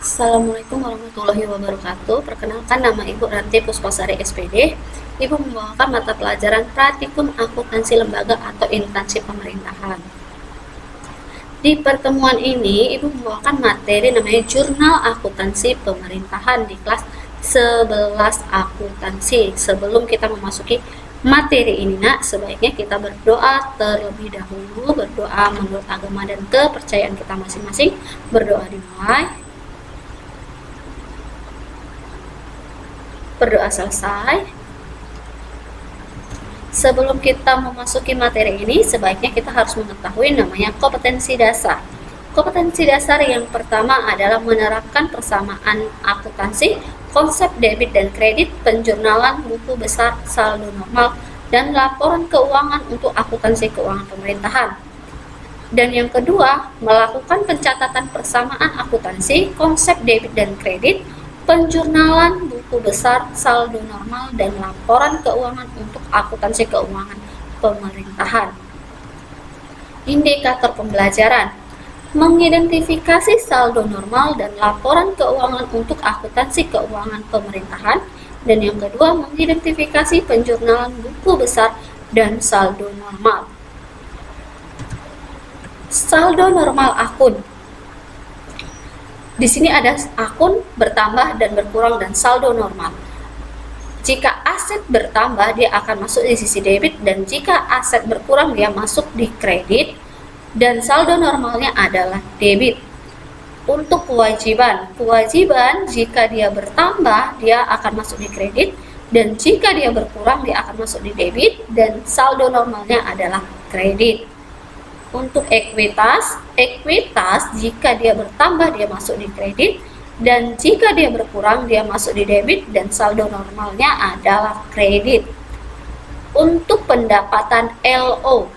Assalamualaikum warahmatullahi wabarakatuh. Perkenalkan, nama Ibu Ranti Puspasari SPD. Ibu membawakan mata pelajaran Praktikum Akuntansi Lembaga atau Instansi Pemerintahan. Di pertemuan ini, Ibu membawakan materi namanya Jurnal Akuntansi Pemerintahan di kelas 11 akuntansi. Sebelum kita memasuki materi ini, Nak, sebaiknya kita berdoa terlebih dahulu. Berdoa menurut agama dan kepercayaan kita masing-masing. Berdoa dimulai. Berdoa selesai. Sebelum kita memasuki materi ini, sebaiknya kita harus mengetahui namanya kompetensi dasar. Kompetensi dasar yang pertama adalah menerapkan persamaan akuntansi, konsep debit dan kredit, penjurnalan buku besar, saldo normal, dan laporan keuangan untuk akuntansi keuangan pemerintahan. Dan yang kedua, melakukan pencatatan persamaan akuntansi, konsep debit dan kredit, penjurnalan buku besar, saldo normal, dan laporan keuangan untuk akuntansi keuangan pemerintahan. Indikator pembelajaran: mengidentifikasi saldo normal dan laporan keuangan untuk akuntansi keuangan pemerintahan. Dan yang kedua, mengidentifikasi penjurnalan buku besar dan saldo normal. Saldo normal akun. Di sini ada akun bertambah dan berkurang dan saldo normal. Jika aset bertambah, dia akan masuk di sisi debit, dan jika aset berkurang, dia masuk di kredit, dan saldo normalnya adalah debit. Untuk kewajiban, jika dia bertambah, dia akan masuk di kredit, dan jika dia berkurang, dia akan masuk di debit, dan saldo normalnya adalah kredit. Untuk ekuitas jika dia bertambah dia masuk di kredit, dan jika dia berkurang dia masuk di debit, dan saldo normalnya adalah kredit. Untuk pendapatan LO,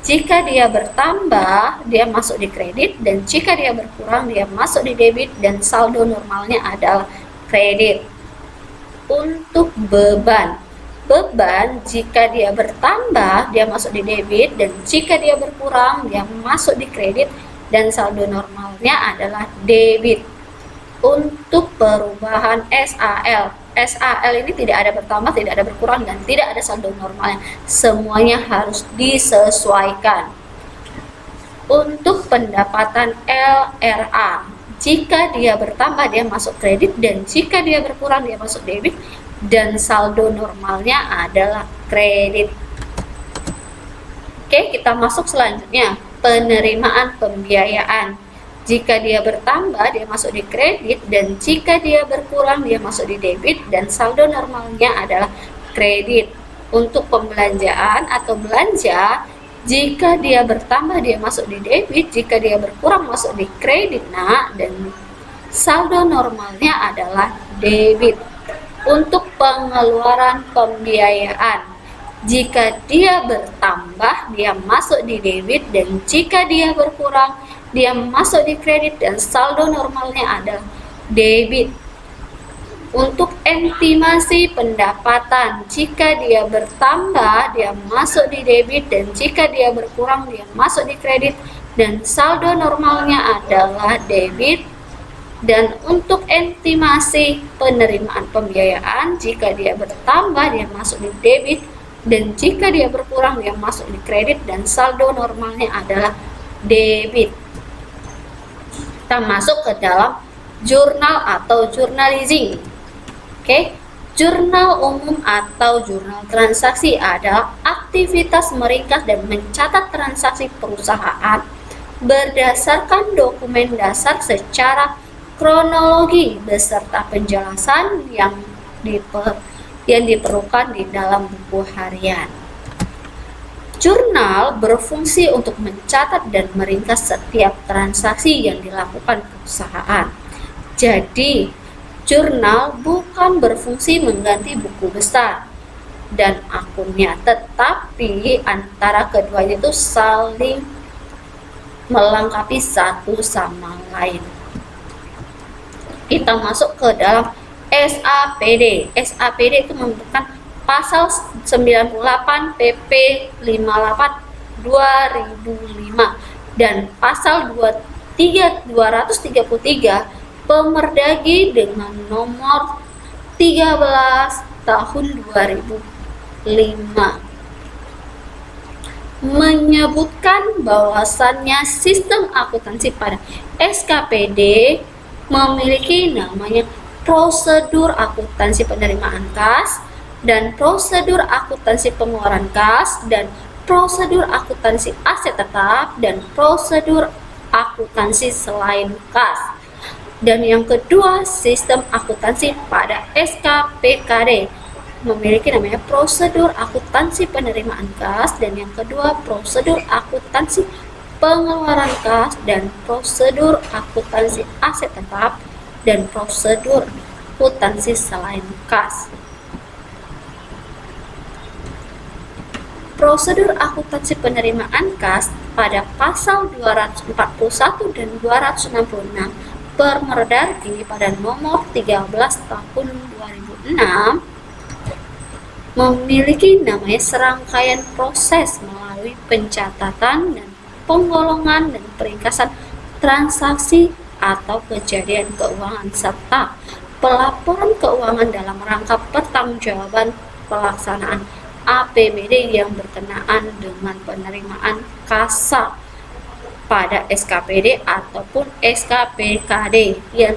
jika dia bertambah dia masuk di kredit, dan jika dia berkurang dia masuk di debit, dan saldo normalnya adalah kredit. Untuk beban, jika dia bertambah dia masuk di debit, dan jika dia berkurang dia masuk di kredit, dan saldo normalnya adalah debit. Untuk perubahan SAL ini tidak ada bertambah, tidak ada berkurang, dan tidak ada saldo normalnya, semuanya harus disesuaikan. Untuk pendapatan LRA, jika dia bertambah dia masuk kredit, dan jika dia berkurang dia masuk debit, dan saldo normalnya adalah kredit. Oke, kita masuk selanjutnya, penerimaan pembiayaan. Jika dia bertambah dia masuk di kredit, dan jika dia berkurang dia masuk di debit, dan saldo normalnya adalah kredit. Untuk pembelanjaan atau belanja, jika dia bertambah dia masuk di debit, jika dia berkurang masuk di kredit, dan saldo normalnya adalah debit. Untuk pengeluaran pembiayaan, jika dia bertambah dia masuk di debit, dan jika dia berkurang dia masuk di kredit, dan saldo normalnya adalah debit. Untuk estimasi pendapatan, jika dia bertambah dia masuk di debit, dan jika dia berkurang dia masuk di kredit, dan saldo normalnya adalah debit. Dan untuk estimasi penerimaan pembiayaan, jika dia bertambah dia masuk di debit, dan jika dia berkurang dia masuk di kredit, dan saldo normalnya adalah debit. Kita masuk ke dalam jurnal atau journalizing. Oke, jurnal umum atau jurnal transaksi adalah aktivitas meringkas dan mencatat transaksi perusahaan berdasarkan dokumen dasar secara kronologi beserta penjelasan yang diperlukan di dalam buku harian. Jurnal berfungsi untuk mencatat dan meringkas setiap transaksi yang dilakukan perusahaan. Jadi, jurnal bukan berfungsi mengganti buku besar dan akunnya, tetapi antara keduanya itu saling melengkapi satu sama lain. Kita masuk ke dalam SAPD. SAPD itu membutuhkan pasal 98 PP 58 2005 dan pasal 233 Pemerdagri dengan nomor 13 tahun 2005 menyebutkan bahwasannya sistem akuntansi pada SKPD memiliki namanya prosedur akuntansi penerimaan kas dan prosedur akuntansi pengeluaran kas dan prosedur akuntansi aset tetap dan prosedur akuntansi selain kas. Dan yang kedua, sistem akuntansi pada SKPKD memiliki namanya prosedur akuntansi penerimaan kas dan yang kedua prosedur akuntansi pengeluaran kas dan prosedur akuntansi aset tetap dan prosedur akuntansi selain kas. Prosedur akuntansi penerimaan kas pada pasal 241 dan 266 Permendagri pada nomor 13 tahun 2006 memiliki namanya serangkaian proses melalui pencatatan dan penggolongan dan peringkasan transaksi atau kejadian keuangan serta pelaporan keuangan dalam rangka pertanggungjawaban pelaksanaan APBD yang berkenaan dengan penerimaan kas pada SKPD ataupun SKPKD yang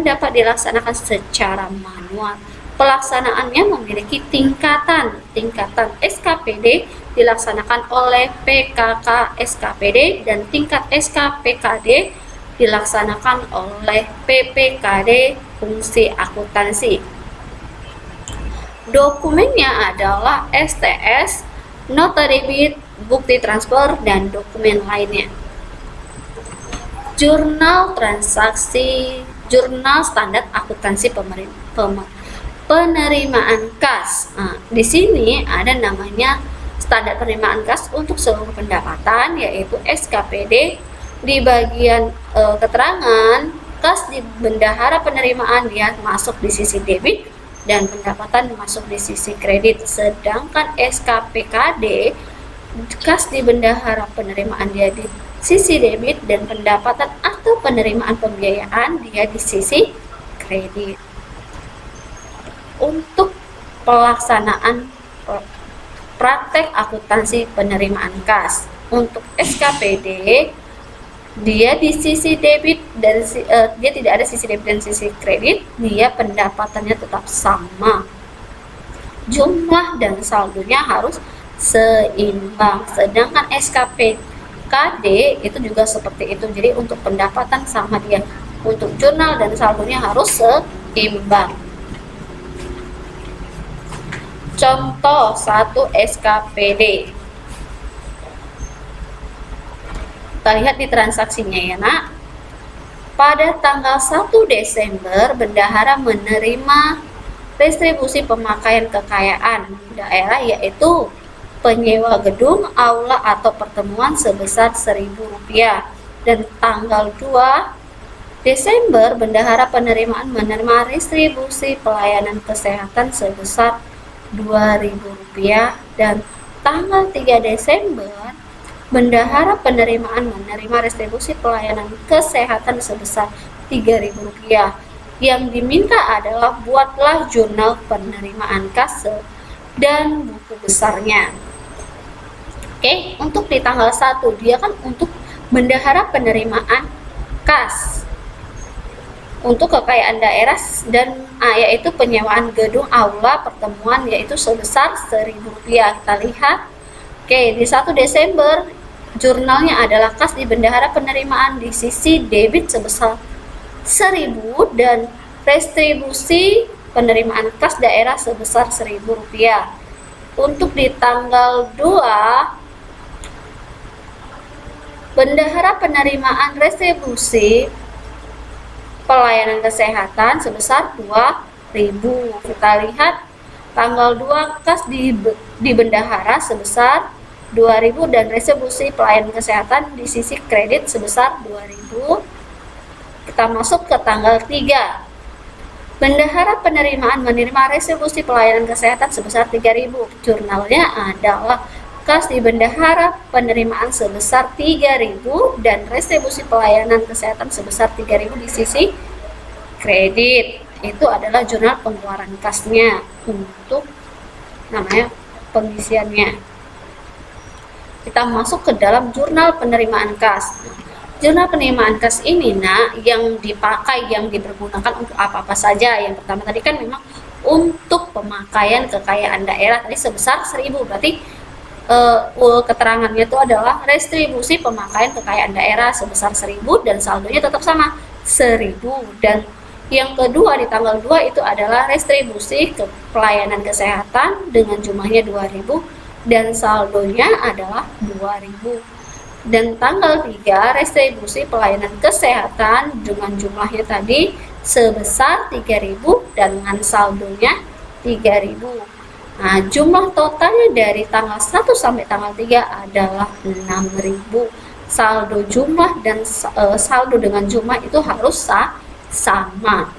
dapat dilaksanakan secara manual. Pelaksanaannya memiliki tingkatan. Tingkatan SKPD dilaksanakan oleh PKK SKPD dan tingkat SKPKD dilaksanakan oleh PPKD fungsi akuntansi. Dokumennya adalah STS, nota debit, bukti transfer, dan dokumen lainnya. Jurnal transaksi, jurnal standar akuntansi penerimaan kas. Nah, di sini ada namanya standar penerimaan kas untuk seluruh pendapatan yaitu SKPD. Di bagian keterangan kas di bendahara penerimaan dia masuk di sisi debit dan pendapatan masuk di sisi kredit, sedangkan SKPKD kas di bendahara penerimaan dia di sisi debit dan pendapatan atau penerimaan pembiayaan dia di sisi kredit. Untuk pelaksanaan praktek akuntansi penerimaan kas untuk SKPD dia di sisi debit dan dia tidak ada sisi debit dan sisi kredit, dia pendapatannya tetap sama, jumlah dan saldonya harus seimbang. Sedangkan SKPKD itu juga seperti itu, jadi untuk pendapatan sama dia, untuk jurnal dan saldonya harus seimbang. Contoh 1 SKPD. Kita lihat di transaksinya ya nak. Pada tanggal 1 Desember, bendahara menerima distribusi pemakaian kekayaan daerah yaitu penyewa gedung, aula atau pertemuan sebesar Rp1.000 dan tanggal 2 Desember, bendahara penerimaan menerima distribusi pelayanan kesehatan sebesar Rp2.000 dan tanggal 3 Desember bendahara penerimaan menerima distribusi pelayanan kesehatan sebesar Rp3.000. Yang diminta adalah buatlah jurnal penerimaan kas dan buku besarnya. Oke, untuk di tanggal 1 dia kan untuk bendahara penerimaan kas untuk kekayaan daerah dan yaitu penyewaan gedung, aula, pertemuan yaitu sebesar Rp1.000. Kita lihat. Oke, di 1 Desember jurnalnya adalah kas di bendahara penerimaan di sisi debit sebesar Rp1.000 dan distribusi penerimaan kas daerah sebesar Rp1.000. Untuk di tanggal 2 bendahara penerimaan distribusi pelayanan kesehatan sebesar Rp2.000. Kita lihat tanggal 2 kas di bendahara sebesar Rp2.000 dan distribusi pelayanan kesehatan di sisi kredit sebesar Rp2.000. Kita masuk ke tanggal 3. Bendahara penerimaan menerima distribusi pelayanan kesehatan sebesar Rp3.000. Jurnalnya adalah Kas di bendahara penerimaan sebesar 3.000 dan retribusi pelayanan kesehatan sebesar 3.000 di sisi kredit. Itu adalah jurnal pengeluaran kasnya untuk namanya pengisiannya. Kita masuk ke dalam jurnal penerimaan kas. Jurnal penerimaan kas ini yang dipakai, yang dipergunakan untuk apa-apa saja. Yang pertama tadi kan memang untuk pemakaian kekayaan daerah tadi sebesar 1.000, berarti keterangannya itu adalah retribusi pemakaian kekayaan daerah sebesar 1.000 dan saldonya tetap sama 1.000. Dan yang kedua di tanggal 2 itu adalah retribusi ke pelayanan kesehatan dengan jumlahnya 2.000 dan saldonya adalah 2.000. Dan tanggal 3 retribusi pelayanan kesehatan dengan jumlahnya tadi sebesar 3.000 dan dengan saldonya 3.000. Nah, jumlah totalnya dari tanggal 1 sampai tanggal 3 adalah 6.000. Saldo jumlah dan saldo dengan jumlah itu harus sama.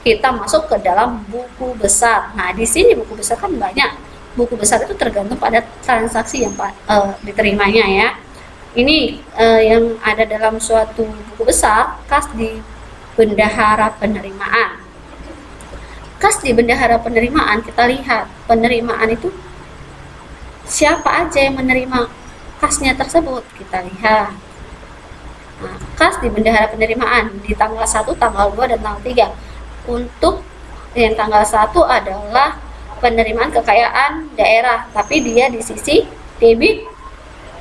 Kita masuk ke dalam buku besar. Nah, di sini buku besar kan banyak. Buku besar itu tergantung pada transaksi yang diterimanya ya. Ini yang ada dalam suatu buku besar, kas di bendahara penerimaan. Kas di bendahara penerimaan, kita lihat penerimaan itu siapa aja yang menerima kasnya tersebut, kita lihat. Nah, kas di bendahara penerimaan di tanggal 1, tanggal 2, dan tanggal 3. Untuk yang tanggal 1 adalah penerimaan kekayaan daerah, tapi dia di sisi debit.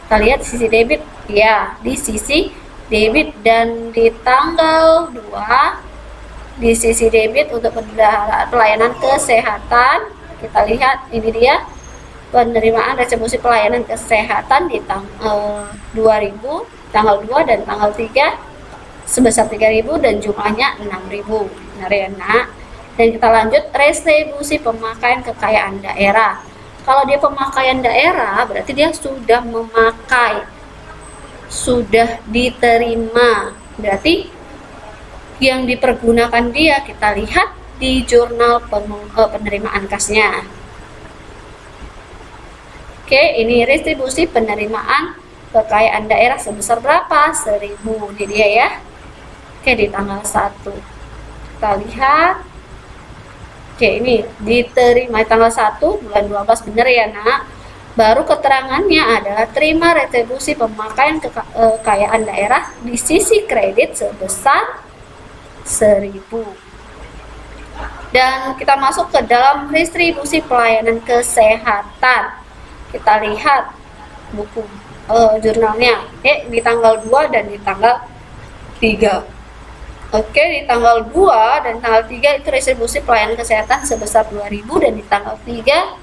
Kita lihat di sisi debit, ya, di sisi debit. Dan di tanggal 2 di sisi debit untuk pelayanan kesehatan, kita lihat ini dia penerimaan retribusi pelayanan kesehatan di tanggal 2000, tanggal 2 dan tanggal 3 sebesar 3.000 dan jumlahnya 6.000. Benar ya, Nak? Dan kita lanjut retribusi pemakaian kekayaan daerah. Kalau dia pemakaian daerah berarti dia sudah memakai, sudah diterima. Berarti yang dipergunakan dia kita lihat di jurnal penerimaan kasnya. Oke, ini retribusi penerimaan kekayaan daerah sebesar berapa? 1.000. Ini dia ya. Oke, di tanggal 1. Kita lihat. Oke, ini diterima tanggal 1 bulan 12, benar ya, Nak? Baru keterangannya adalah terima retribusi pemakaian kekayaan daerah di sisi kredit sebesar 1.000. Dan kita masuk ke dalam retribusi pelayanan kesehatan. Kita lihat buku jurnalnya. Di tanggal 2 dan di tanggal 3. Oke, di tanggal 2 dan tanggal 3 itu retribusi pelayanan kesehatan sebesar 2.000 dan di tanggal 3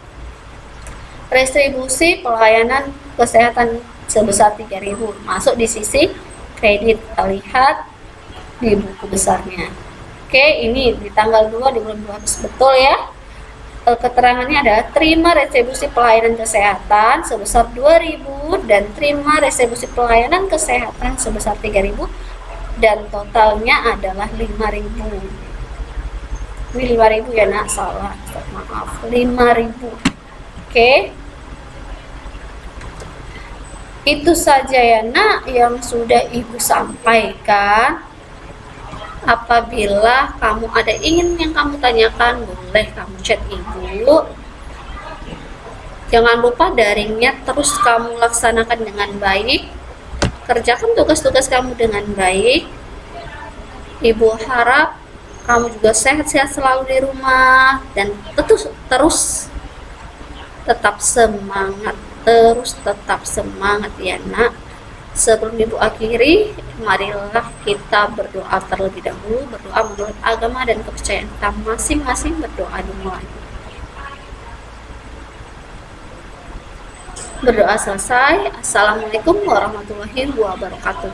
retribusi pelayanan kesehatan sebesar 3.000 masuk di sisi kredit. Kita lihat di buku besarnya. Oke, ini di tanggal 2 di bulan 12, betul ya. Keterangannya adalah terima retribusi pelayanan kesehatan sebesar 2.000 dan terima retribusi pelayanan kesehatan sebesar 3.000 dan totalnya adalah 5.000. Ini 5.000 ya, Nak, salah, maaf, 5.000. Oke, itu saja ya, Nak, yang sudah Ibu sampaikan. Apabila kamu ada yang kamu tanyakan, boleh kamu chat Ibu. Jangan lupa daringnya terus kamu laksanakan dengan baik. Kerjakan tugas-tugas kamu dengan baik. Ibu harap kamu juga sehat-sehat selalu di rumah dan terus tetap semangat, ya, Nak. Sebelum Ibu akhiri, marilah kita berdoa terlebih dahulu. Berdoa menurut agama dan kepercayaan kita masing-masing. Berdoa dimulai. Berdoa selesai. Assalamualaikum warahmatullahi wabarakatuh.